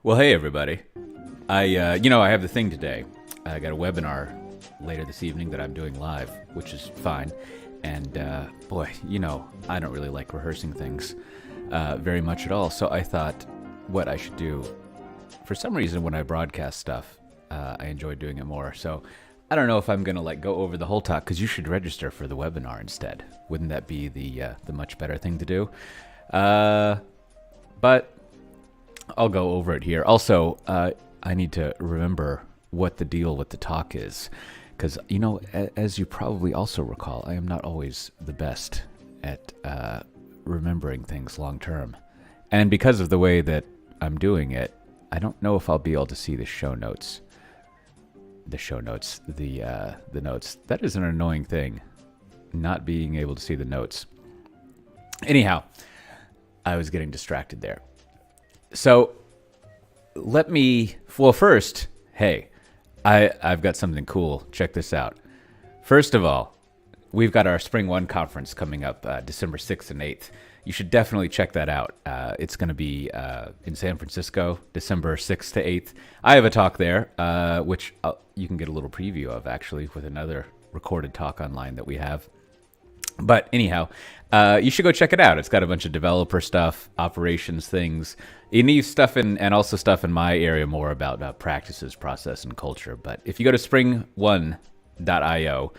Well, hey everybody. I have the thing today. I got a webinar later this evening that I'm doing live, which is fine. And boy, I don't really like rehearsing things very much at all. So I thought what I should do. For some reason, when I broadcast stuff, I enjoy doing it more. So I don't know if I'm gonna go over the whole talk because you should register for the webinar instead. Wouldn't that be the much better thing to do? But I'll go over it here. Also, I need to remember what the deal with the talk is. Because, as you probably also recall, I am not always the best at remembering things long term. And because of the way that I'm doing it, I don't know if I'll be able to see the show notes. The notes. That is an annoying thing, not being able to see the notes. Anyhow, I was getting distracted there. So first, hey, I've got something cool. Check this out. First of all, we've got our Spring One conference coming up December 6th and 8th. You should definitely check that out. It's going to be in San Francisco, December 6th to 8th. I have a talk there, which you can get a little preview of, actually, with another recorded talk online that we have. But anyhow, you should go check it out. It's got a bunch of developer stuff, operations things, any stuff, and also stuff in my area more about practices, process, and culture. But if you go to spring1.io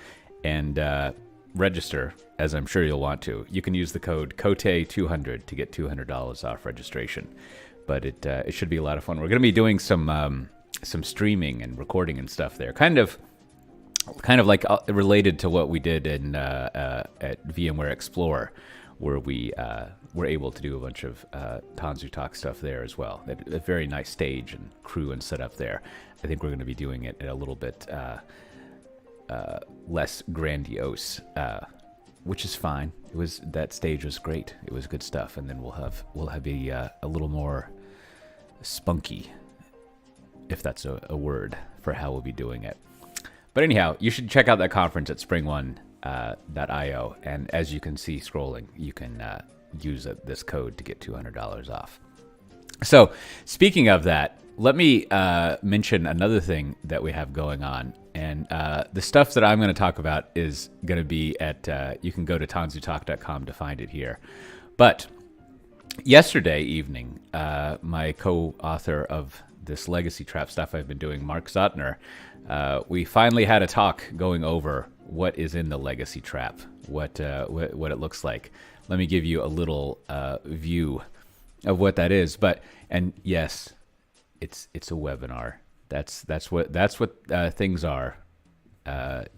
and register, as I'm sure you'll want to, you can use the code COTE200 to get $200 off registration. But it should be a lot of fun. We're going to be doing some streaming and recording and stuff there, kind of like related to what we did in at VMware Explorer, where we were able to do a bunch of Tanzu Talk stuff there as well. A very nice stage and crew and setup there. I think we're going to be doing it a little bit less grandiose, which is fine. That stage was great. It was good stuff, and then we'll have a little more spunky, if that's a word for how we'll be doing it. But anyhow, you should check out that conference at spring1.io. And as you can see scrolling, you can use this code to get $200 off. So speaking of that, let me mention another thing that we have going on. And the stuff that I'm going to talk about is going to be you can go to tanzutalk.com to find it here. But yesterday evening, my co-author of this Legacy Trap stuff I've been doing, Mark Zotner, we finally had a talk going over what is in the Legacy Trap, what it looks like. Let me give you a little view of what that is. And yes, it's a webinar. That's what things are that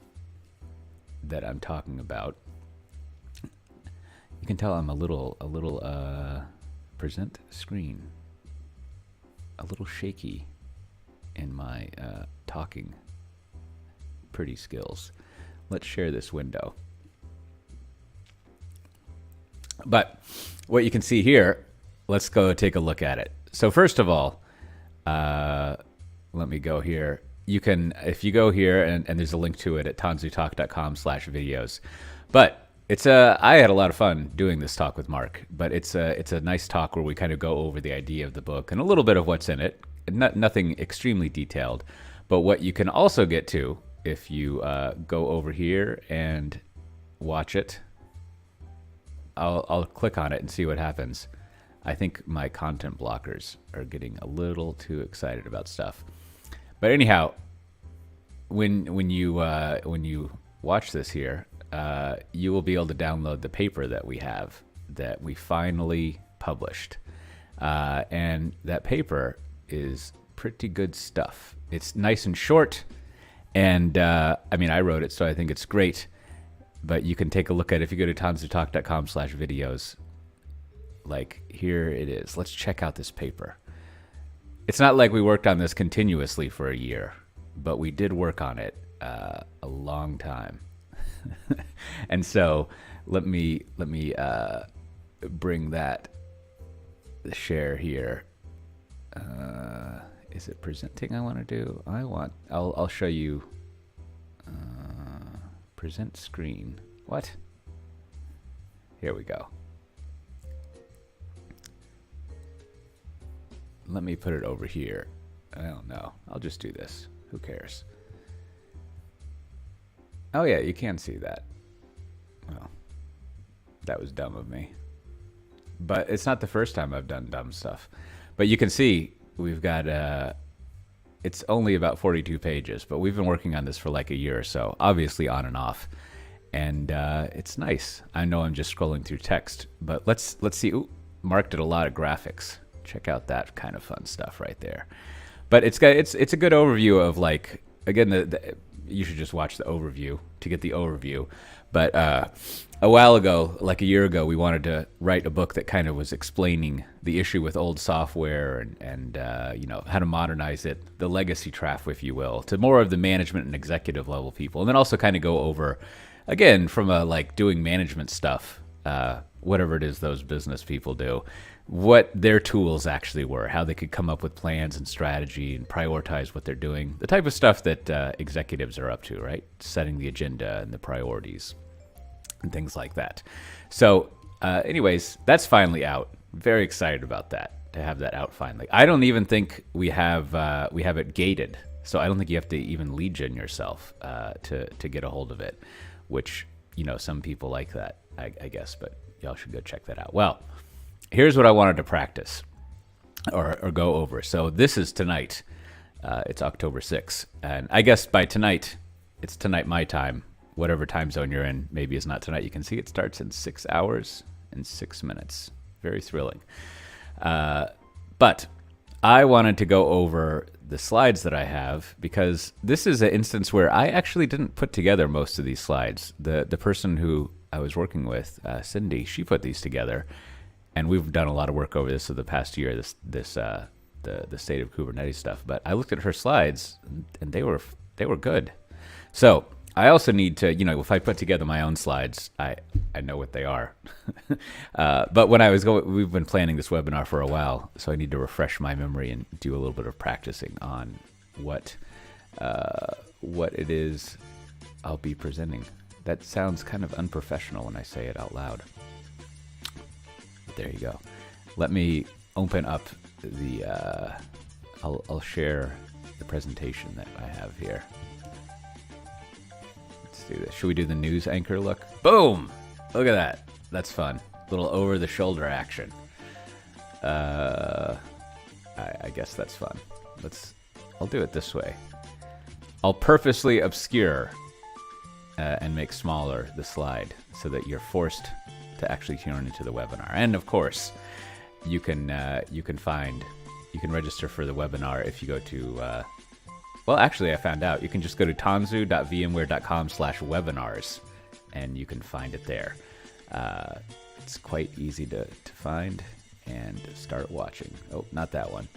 I'm talking about. You can tell I'm a little present screen, a little shaky in my talking pretty skills. Let's share this window. But what you can see here, let's go take a look at it. So first of all, let me go here. You can, if you go here, and there's a link to it at tanzutalk.com/videos. But I had a lot of fun doing this talk with Mark, but it's a nice talk where we kind of go over the idea of the book and a little bit of what's in it. Nothing extremely detailed, but what you can also get to if you go over here and watch it. I'll click on it and see what happens. I think my content blockers are getting a little too excited about stuff. But anyhow, when you watch this here, you will be able to download the paper that we have that we finally published, and that paper is pretty good stuff. It's nice and short, and I wrote it, so I think it's great. But you can take a look at it if you go to tanzutalk.com/videos. Like, here it is. Let's check out this paper. It's not like we worked on this continuously for a year, but we did work on it a long time. And so let me bring that share here. Is it presenting I want to do? I'll show you present screen. What? Here we go. let me put it over here. I don't know. I'll just do this. Who cares? Oh yeah, you can see that. Well, that was dumb of me. But it's not the first time I've done dumb stuff. But you can see we've got, it's only about 42 pages, but we've been working on this for like a year or so, obviously on and off. And it's nice. I know I'm just scrolling through text, but let's see. Ooh, Mark did a lot of graphics. Check out that kind of fun stuff right there. But it's a good overview of, like, again, you should just watch the overview to get the overview. But a while ago, like a year ago, we wanted to write a book that kind of was explaining the issue with old software and you know, how to modernize it, the legacy trap, if you will, to more of the management and executive level people, and then also kind of go over, again, from a, like, doing management stuff, whatever it is those business people do, what their tools actually were, how they could come up with plans and strategy and prioritize what they're doing, the type of stuff that executives are up to, right? Setting the agenda and the priorities and things like that. So anyways, that's finally out. Very excited about that, to have that out finally. I don't even think we have it gated, so I don't think you have to even lead gen yourself to get a hold of it, which, you know, some people like that, I guess, but y'all should go check that out. Well, here's what I wanted to practice or go over. So this is tonight. It's October 6th. And I guess by tonight, it's tonight my time. Whatever time zone you're in, maybe it's not tonight. You can see it starts in 6 hours and 6 minutes. Very thrilling. But I wanted to go over the slides that I have, because this is an instance where I actually didn't put together most of these slides. The person who I was working with, Cindy, she put these together. And we've done a lot of work over this for the past year, the state of Kubernetes stuff. But I looked at her slides, and they were good. So I also need to, you know, if I put together my own slides, I know what they are. But when I was we've been planning this webinar for a while, so I need to refresh my memory and do a little bit of practicing on what it is I'll be presenting. That sounds kind of unprofessional when I say it out loud. There you go. Let me open up the, I'll share the presentation that I have here. Let's do this. Should we do the news anchor look? Boom! Look at that. That's fun. Little over-the-shoulder action. I guess that's fun. I'll do it this way. I'll purposely obscure and make smaller the slide so that you're forced to actually tune into the webinar. And of course, you can register for the webinar if you go to, well, actually I found out, you can just go to tanzu.vmware.com/webinars and you can find it there. It's quite easy to find and start watching. Oh, not that one.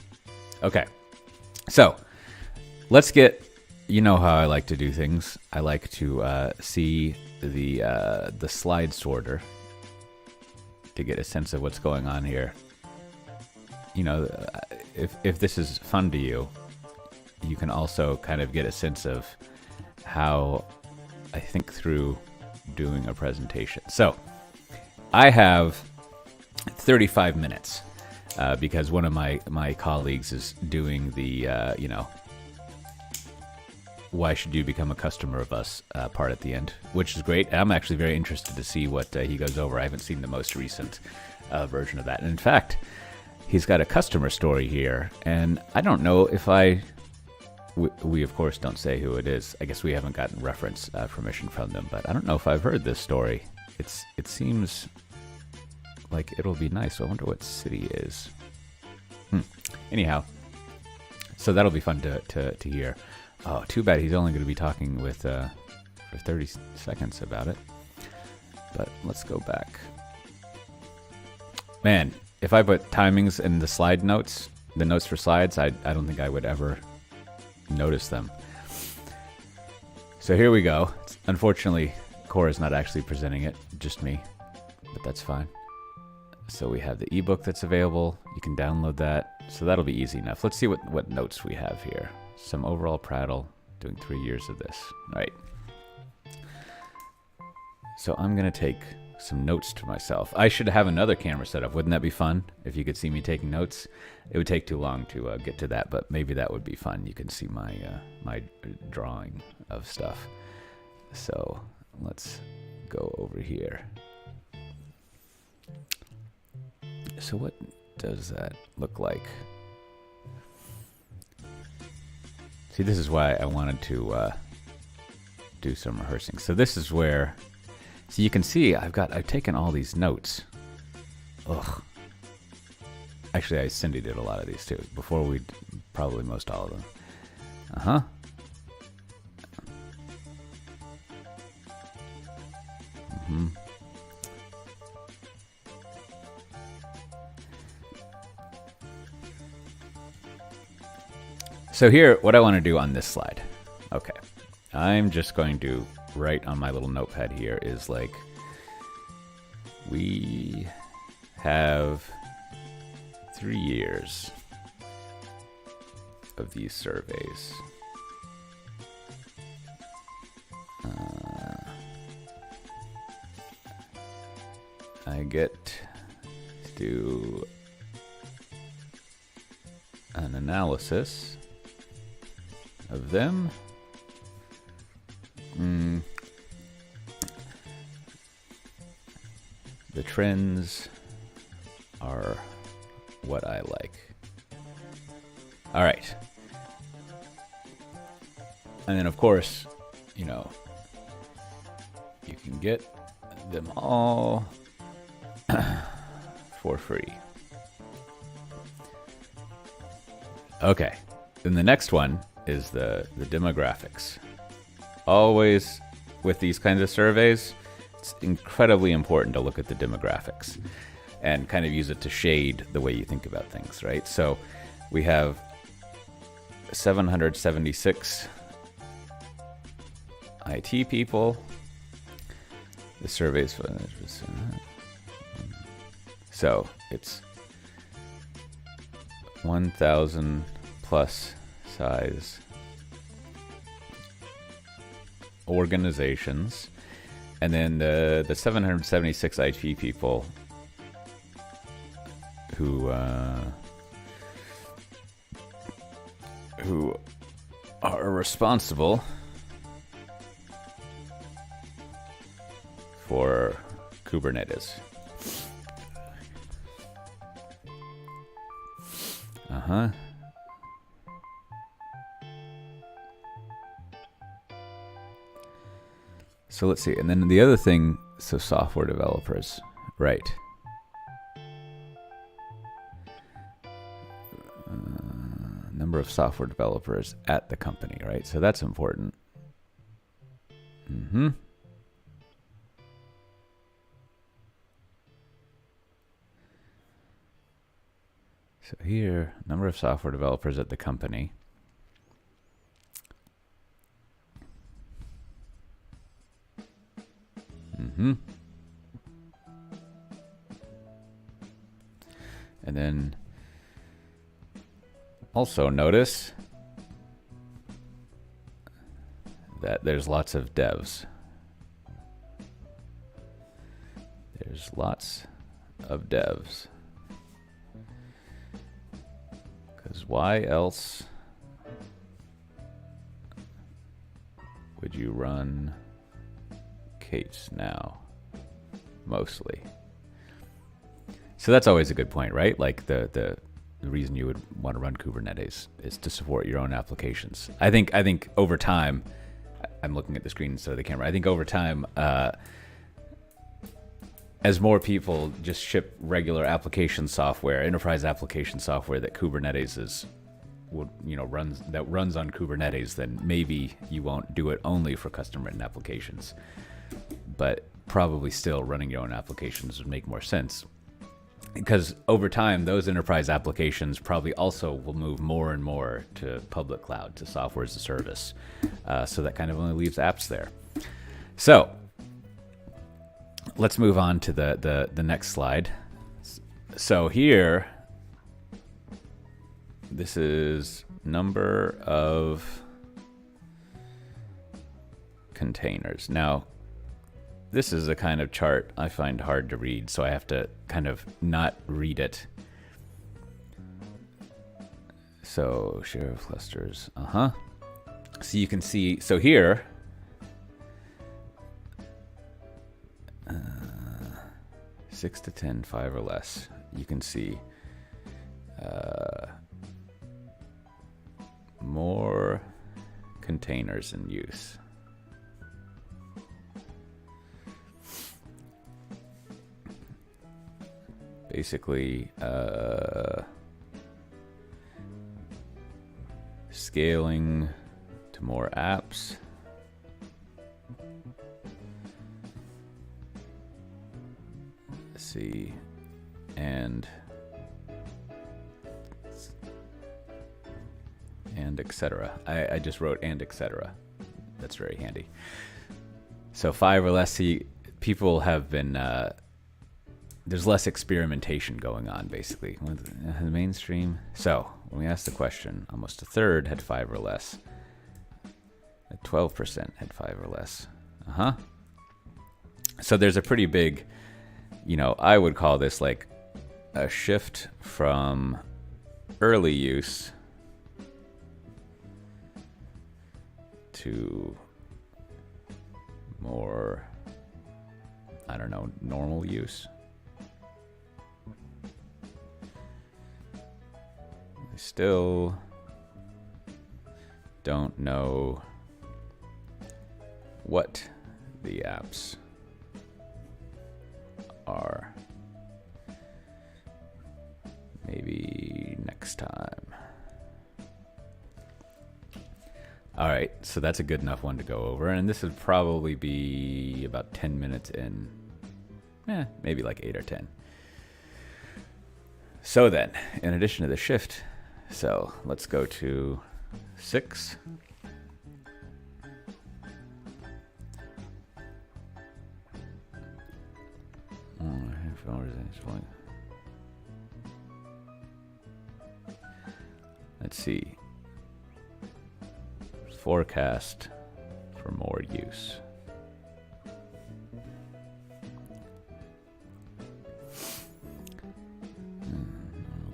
Okay. So let's get, you know how I like to do things. I like to see the slide sorter to get a sense of what's going on here. You know, if this is fun to you, you can also kind of get a sense of how I think through doing a presentation. So I have 35 minutes because one of my colleagues is doing the, you know, why should you become a customer of us part at the end, which is great. I'm actually very interested to see what he goes over. I haven't seen the most recent version of that. And in fact, he's got a customer story here, and I don't know if we of course don't say who it is. I guess we haven't gotten reference permission from them, but I don't know if I've heard this story. It seems like it'll be nice. I wonder what city it is. Anyhow, so that'll be fun to hear. Oh, too bad he's only going to be talking with for 30 seconds about it. But let's go back. Man, if I put timings in the slide notes, the notes for slides, I don't think I would ever notice them. So here we go. Unfortunately, Cora's not actually presenting it, just me, but that's fine. So we have the ebook that's available. You can download that. So that'll be easy enough. Let's see what notes we have here. Some overall prattle, doing 3 years of this. All right. So I'm going to take some notes to myself. I should have another camera set up. Wouldn't that be fun if you could see me taking notes? It would take too long to get to that, but maybe that would be fun. You can see my my drawing of stuff. So let's go over here. So what does that look like? See, this is why I wanted to do some rehearsing. So this is where, so you can see I've taken all these notes. Ugh. Actually, I Cindy did a lot of these too. Before we, probably most all of them. Uh-huh. Mm-hmm. So here, what I want to do on this slide. Okay. I'm just going to write on my little notepad here is like, we have 3 years of these surveys. I get to do an analysis of them. The trends are what I like. All right. And then, of course, you know, you can get them all for free. Okay. Then the next one is the demographics. Always with these kinds of surveys, it's incredibly important to look at the demographics and kind of use it to shade the way you think about things, right? So we have 776 IT people. The survey's so it's 1,000 plus size organizations, and then the 776 IT people who are responsible for Kubernetes. Uh-huh. So let's see. And then the other thing, so software developers, right. Number of software developers at the company, right? So that's important. Mm-hmm. So here, number of software developers at the company. Mm-hmm. And then also notice that there's lots of devs. There's lots of devs. Because why else would you run Kate now? Mostly. So that's always a good point, right? Like the reason you would want to run Kubernetes is to support your own applications. I think over time, I'm looking at the screen instead of the camera. I think over time, as more people just ship regular application software, enterprise application software that Kubernetes runs on Kubernetes, then maybe you won't do it only for custom written applications, but probably still running your own applications would make more sense. Because over time, those enterprise applications probably also will move more and more to public cloud, to software as a service. So that kind of only leaves apps there. So let's move on to the next slide. So here, this is number of containers. Now, this is a kind of chart I find hard to read, so I have to kind of not read it. So share of clusters, So you can see, so here, 6 to 10, 5 or less, you can see more containers in use. Basically, scaling to more apps. Let's see, and etc. I just wrote and etc. That's very handy. So 5 or less, see, people have been, there's less experimentation going on, basically. The mainstream. So when we asked the question, almost a third had 5 or less. 12% had 5 or less. So there's a pretty big, you know, I would call this like a shift from early use to more, I don't know, normal use. I still don't know what the apps are. Maybe next time. All right, so that's a good enough one to go over, and this would probably be about 10 minutes in. Maybe like 8 or 10. So then, in addition to the shift, so let's go to 6. Let's see. Forecast for more use.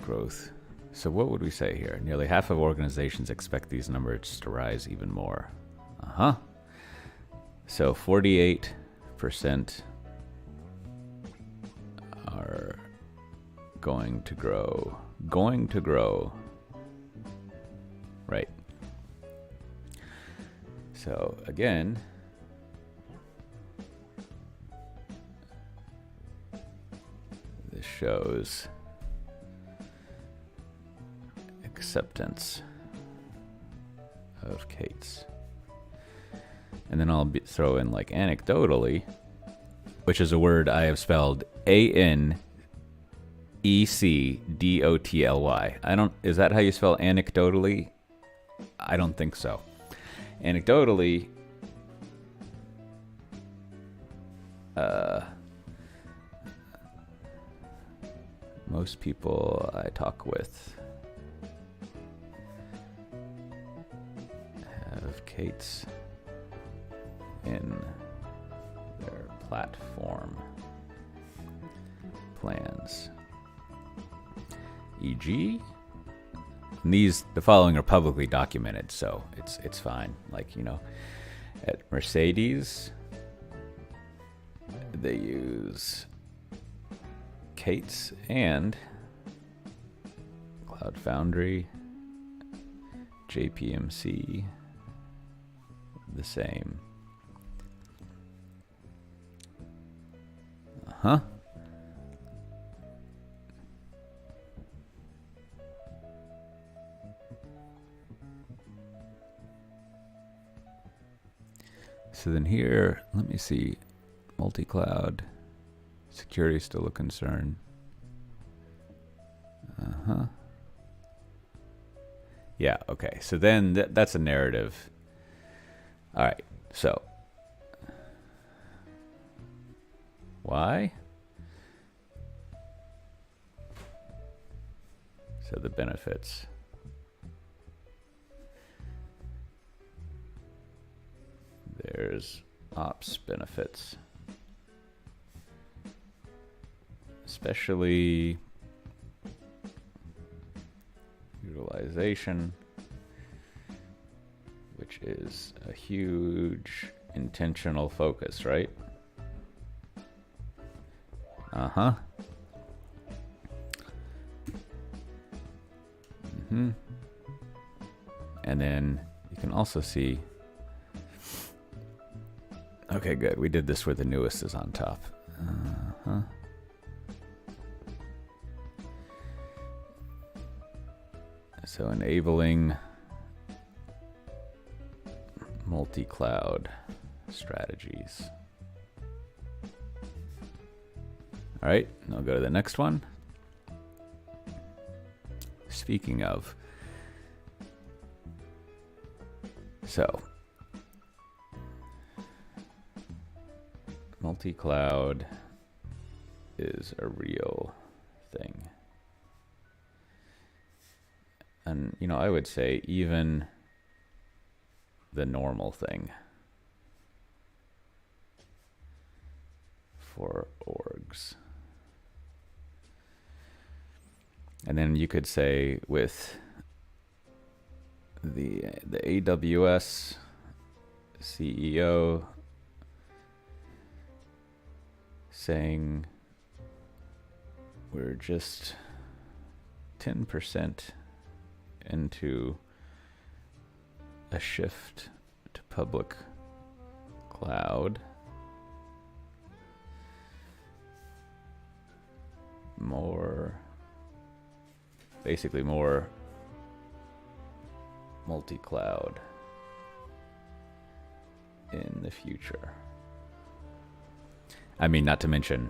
Growth. So what would we say here? Nearly half of organizations expect these numbers to rise even more. So 48% are going to grow. Going to grow. Right. So again, this shows acceptance of Kate's. And then I'll throw in like anecdotally, which is a word I have spelled ANECDOTLY. Is that how you spell anecdotally? I don't think so. Anecdotally, most people I talk with have Kate's in their platform plans. E.g., the following are publicly documented, so it's fine. Like, you know, at Mercedes, they use Kate's and Cloud Foundry, JPMC, the same. So then here, let me see, multi-cloud, security is still a concern. Yeah, okay, so then that's a narrative. All right, so why? So the benefits. There's ops benefits. especially utilization, which is a huge intentional focus, right? Uh-huh. Mm-hmm. And then you can also see, okay, good. We did this where the newest is on top. Uh-huh. So enabling multi-cloud strategies. All right, and I'll go to the next one. Speaking of, so multi-cloud is a real thing. And, you know, I would say even the normal thing for orgs. And then you could say with the AWS CEO saying we're just 10% into a shift to public cloud. Basically more multi-cloud in the future. I mean, not to mention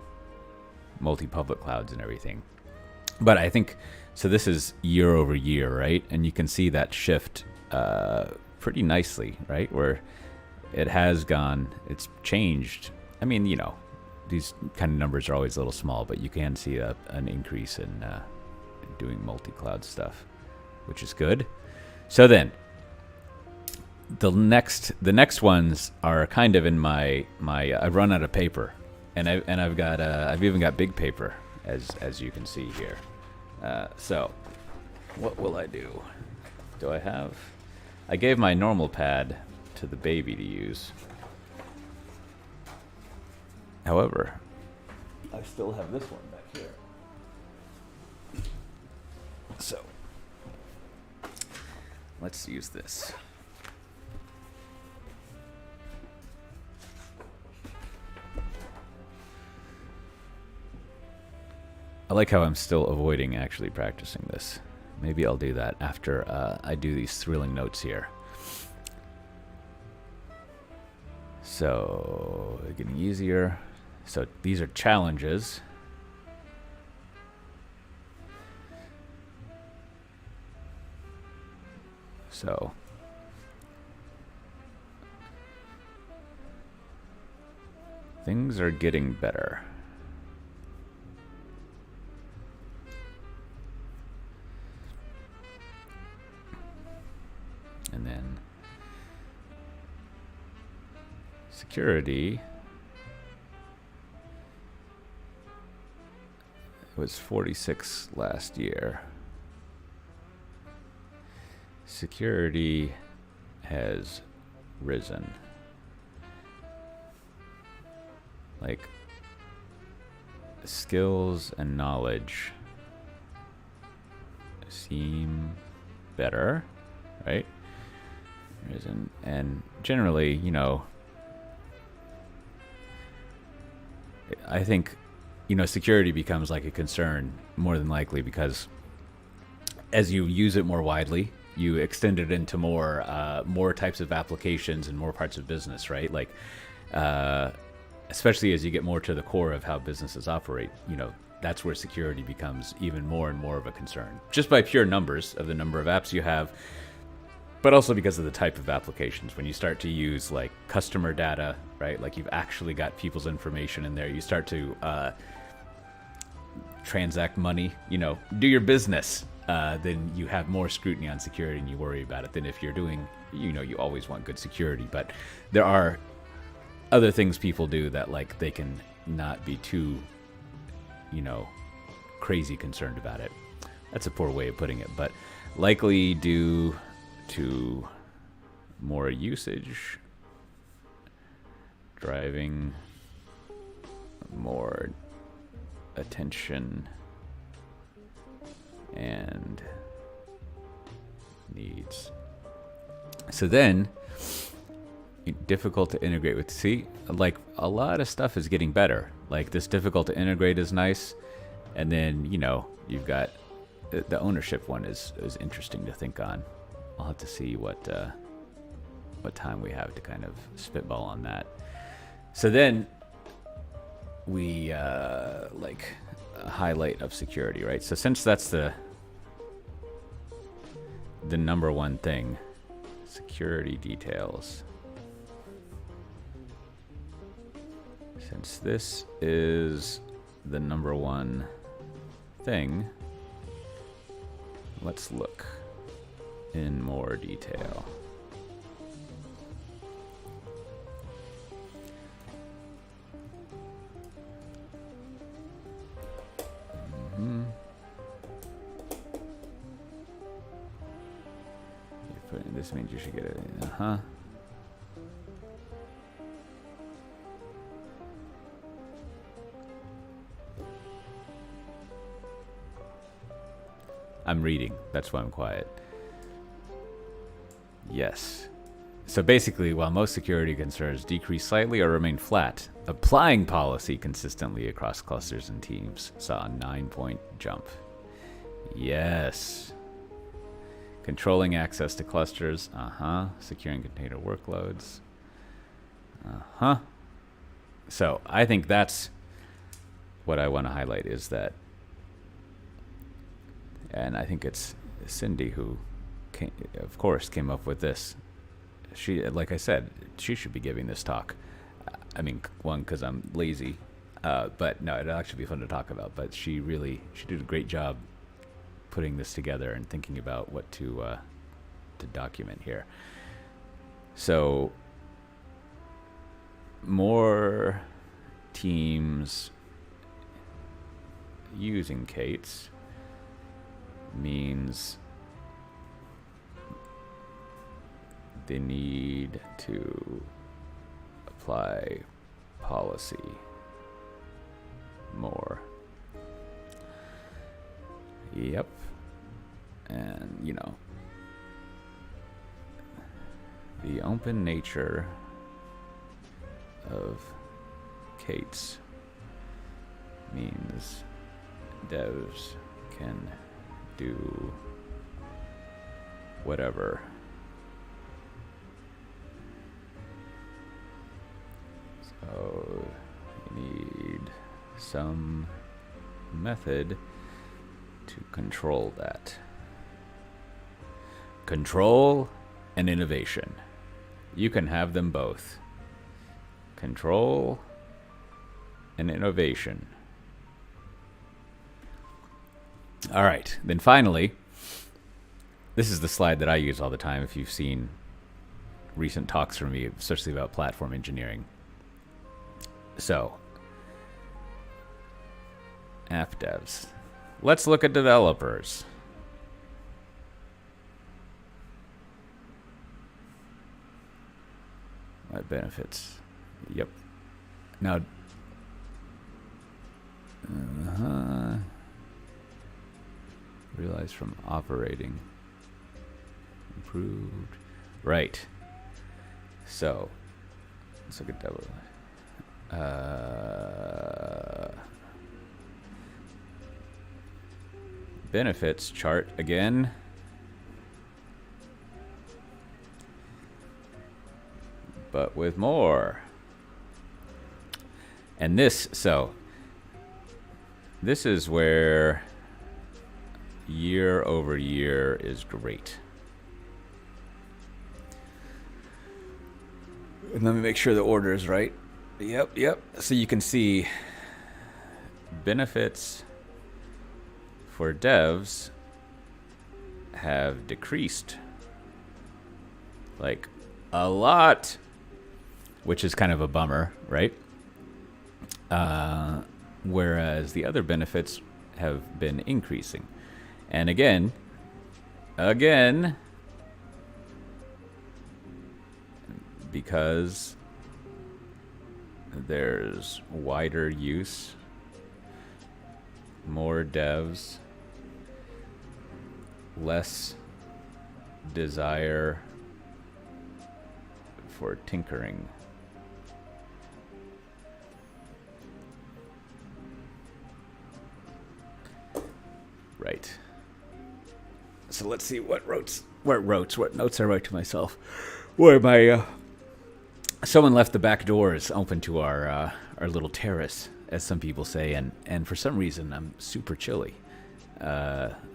multi-public clouds and everything. But I think, so this is year over year, right? And you can see that shift pretty nicely, right? Where it has gone, it's changed. I mean, you know, these kind of numbers are always a little small, but you can see an increase in doing multi-cloud stuff, which is good. So then, the next ones are kind of in my I've run out of paper, and I've even got big paper as you can see here. So, what will I do? I gave my normal pad to the baby to use. However, I still have this one back here. So, let's use this. I like how I'm still avoiding actually practicing this. Maybe I'll do that after I do these thrilling notes here. So, getting easier. So these are challenges. So things are getting better. And then security was 46 last year. Security has risen. Like skills and knowledge seem better, right? Risen. And generally, you know, I think, you know, security becomes like a concern more than likely because as you use it more widely, you extend it into more types of applications and more parts of business, right? Like, especially as you get more to the core of how businesses operate, you know, that's where security becomes even more and more of a concern. Just by pure numbers of the number of apps you have, but also because of the type of applications. When you start to use like customer data, right? Like you've actually got people's information in there. You start to transact money, you know, do your business. Then you have more scrutiny on security and you worry about it than if you're doing, you know, you always want good security. But there are other things people do that like they can not be too, you know, crazy concerned about it. That's a poor way of putting it, but likely due to more usage driving more attention and needs. So then, difficult to integrate with. See, like a lot of stuff is getting better. Like this difficult to integrate is nice, and then you've got the ownership one is interesting to think on. I'll have to see what time we have to kind of spitball on that. So then we like a highlight of security, right? So since that's the number one thing, security details. Since this is the number one thing, let's look in more detail. This means you should get it. I'm reading. That's why I'm quiet. Yes. So basically, while most security concerns decrease slightly or remain flat, applying policy consistently across clusters and teams saw a 9-point jump. Yes. Controlling access to clusters. Securing container workloads. So I think that's what I want to highlight is that, and I think it's Cindy who of course came up with this. She, like I said, she should be giving this talk. I mean, one, because I'm lazy, but no, it'll actually be fun to talk about. But she did a great job putting this together and thinking about what to document here. So more teams using Kates means they need to apply policy more. Yep. And, the open nature of Kates means devs can do whatever. So you need some method to control that. Control and innovation. You can have them both. Control and innovation. All right, then finally, this is the slide that I use all the time if you've seen recent talks from me, especially about platform engineering. So, app devs. Let's look at developers. What benefits? Yep. Now, realize from operating. Improved. Right. So, let's look at developers. Benefits chart again. But with more. And this is where year over year is great. And let me make sure the order is right. Yep. So you can see benefits for devs have decreased like a lot, which is kind of a bummer, right? Whereas the other benefits have been increasing. And again, because there's wider use, more devs, less desire for tinkering. Right. So let's see what notes I wrote to myself. Where my someone left the back doors open to our little terrace, as some people say, and for some reason I'm super chilly,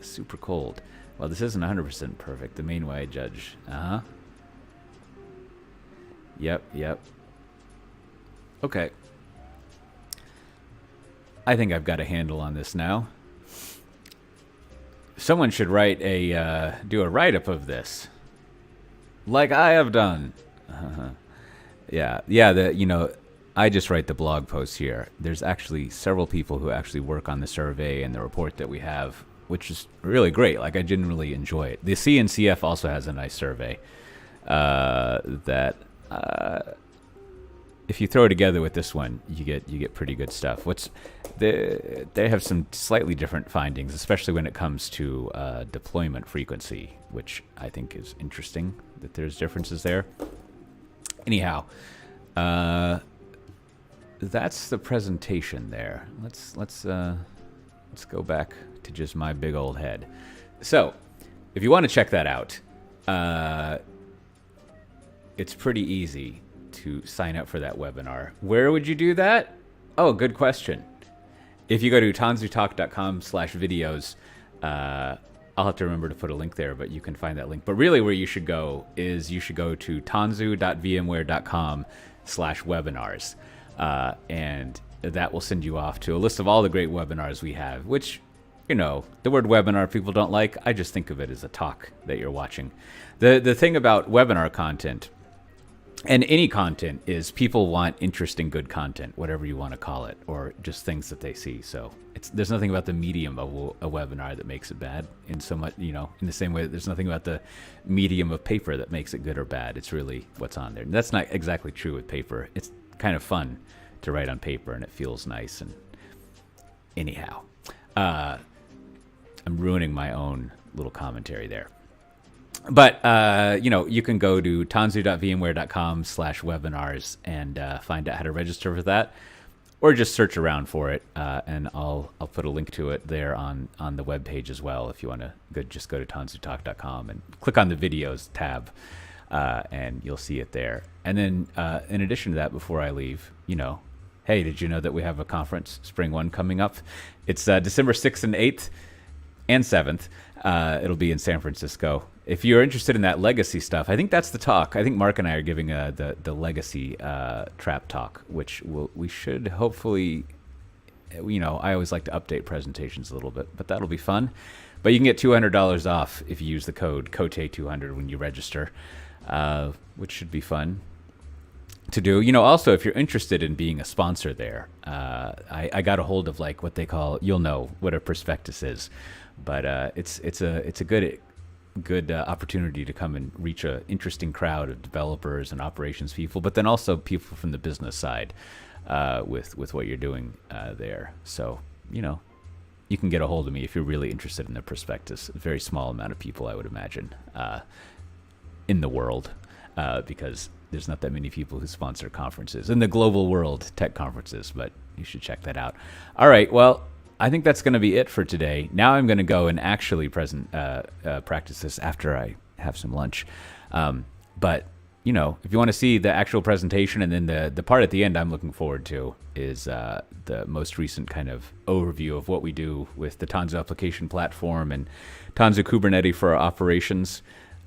super cold. Well, this isn't 100% perfect. The main way I judge. Yep. Okay. I think I've got a handle on this now. Someone should write do a write-up of this, like I have done. Yeah. I just write the blog posts here. There's actually several people who actually work on the survey and the report that we have, which is really great. Like, I genuinely enjoy it. The CNCF also has a nice survey that if you throw it together with this one, you get pretty good stuff. They have some slightly different findings, especially when it comes to deployment frequency, which I think is interesting that there's differences there. Anyhow, that's the presentation there. Let's go back to just my big old head. So, if you want to check that out, it's pretty easy to sign up for that webinar. Where would you do that? Oh, good question. If you go to tanzutalk.com/videos, I'll have to remember to put a link there, but you can find that link. But really where you should go is you should go to tanzu.vmware.com/webinars. And that will send you off to a list of all the great webinars we have, which, the word webinar people don't like. I just think of it as a talk that you're watching. The thing about webinar content and any content is people want interesting, good content, whatever you want to call it, or just things that they see. So there's nothing about the medium of a webinar that makes it bad in so much, in the same way that there's nothing about the medium of paper that makes it good or bad. It's really what's on there. And that's not exactly true with paper. It's kind of fun to write on paper and it feels nice. And anyhow, I'm ruining my own little commentary there. But, you can go to tanzu.vmware.com/webinars and find out how to register for that, or just search around for it, and I'll put a link to it there on the webpage as well. If you want to just go to tanzutalk.com and click on the videos tab, and you'll see it there. And then, in addition to that, before I leave, hey, did you know that we have a conference, Spring 1, coming up? It's December 6th and 8th and 7th. It'll be in San Francisco. If you're interested in that legacy stuff, I think that's the talk. I think Mark and I are giving the legacy trap talk, which we should hopefully, I always like to update presentations a little bit, but that'll be fun. But you can get $200 off if you use the code COTE200 when you register, which should be fun to do. Also, if you're interested in being a sponsor there, I got a hold of what they call, you'll know what a prospectus is, but it's a good opportunity to come and reach an interesting crowd of developers and operations people, but then also people from the business side with what you're doing there. So, you can get a hold of me if you're really interested in the prospectus. A very small amount of people, I would imagine, in the world, because there's not that many people who sponsor conferences in the global world, tech conferences, but you should check that out. All right, well, I think that's going to be it for today. Now I'm going to go and actually practice this after I have some lunch. But, if you want to see the actual presentation, and then the part at the end I'm looking forward to is the most recent kind of overview of what we do with the Tanzu application platform and Tanzu Kubernetes for our operations.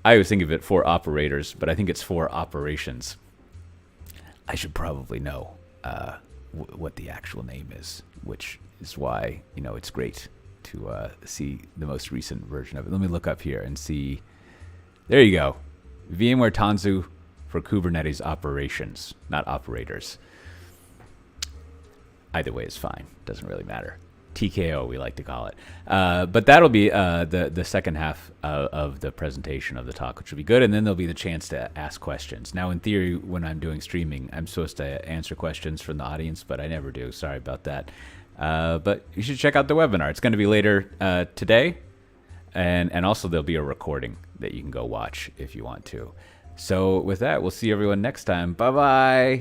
I always think of it for operators, but I think it's for operations. I should probably know what the actual name is, which is why, it's great to see the most recent version of it. Let me look up here and see. There you go. VMware Tanzu for Kubernetes operations, not operators. Either way is fine. Doesn't really matter. TKO, we like to call it. But that'll be the second half of the presentation of the talk, which will be good. And then there'll be the chance to ask questions. Now, in theory, when I'm doing streaming, I'm supposed to answer questions from the audience, but I never do. Sorry about that. But you should check out the webinar. It's going to be later today. And also there'll be a recording that you can go watch if you want to. So with that, we'll see everyone next time. Bye-bye.